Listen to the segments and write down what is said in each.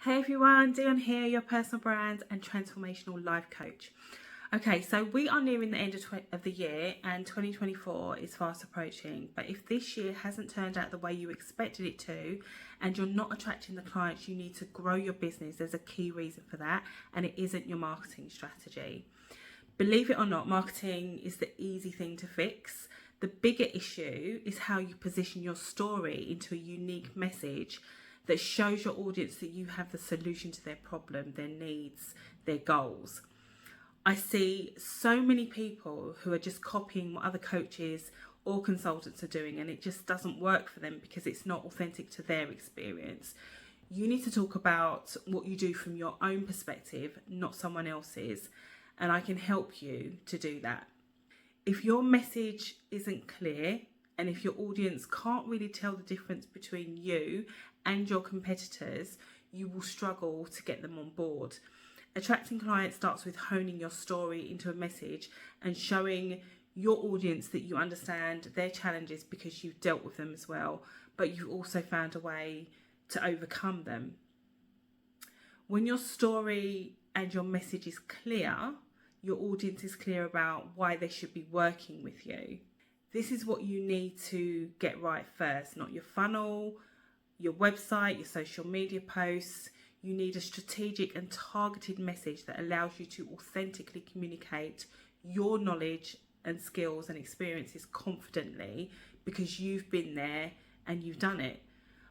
Hey everyone, Dion here, your personal brand and transformational life coach. Okay, so we are nearing the end of the year and 2024 is fast approaching. But if this year hasn't turned out the way you expected it to and you're not attracting the clients you need to grow your business, there's a key reason for that, and it isn't your marketing strategy. Believe it or not, marketing is the easy thing to fix. The bigger issue is how you position your story into a unique message that shows your audience that you have the solution to their problem, their needs, their goals. I see so many people who are just copying what other coaches or consultants are doing, and it just doesn't work for them because it's not authentic to their experience. You need to talk about what you do from your own perspective, not someone else's, and I can help you to do that. If your message isn't clear and if your audience can't really tell the difference between you and your competitors, you will struggle to get them on board. Attracting clients starts with honing your story into a message and showing your audience that you understand their challenges because you've dealt with them as well, but you've also found a way to overcome them. When your story and your message is clear, your audience is clear about why they should be working with you. This is what you need to get right first, not your funnel, your website, your social media posts. You need a strategic and targeted message that allows you to authentically communicate your knowledge and skills and experiences confidently because you've been there and you've done it.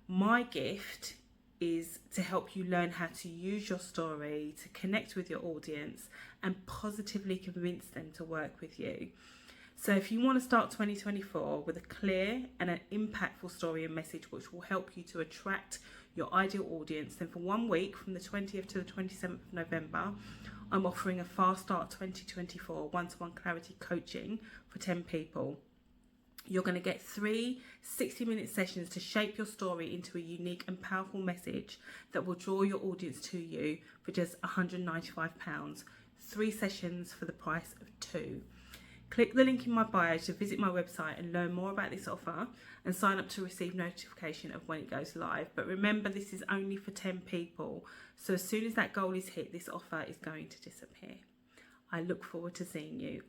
My gift is to help you learn how to use your story to connect with your audience and positively convince them to work with you. So if you want to start 2024 with a clear and an impactful story and message which will help you to attract your ideal audience, then for 1 week from the 20th to the 27th of November, I'm offering a Fast Start 2024 one-to-one clarity coaching for 10 people. You're going to get 3 60-minute sessions to shape your story into a unique and powerful message that will draw your audience to you for just £195. 3 sessions for the price of 2. Click the link in my bio to visit my website and learn more about this offer and sign up to receive notification of when it goes live. But remember, this is only for 10 people. So as soon as that goal is hit, this offer is going to disappear. I look forward to seeing you.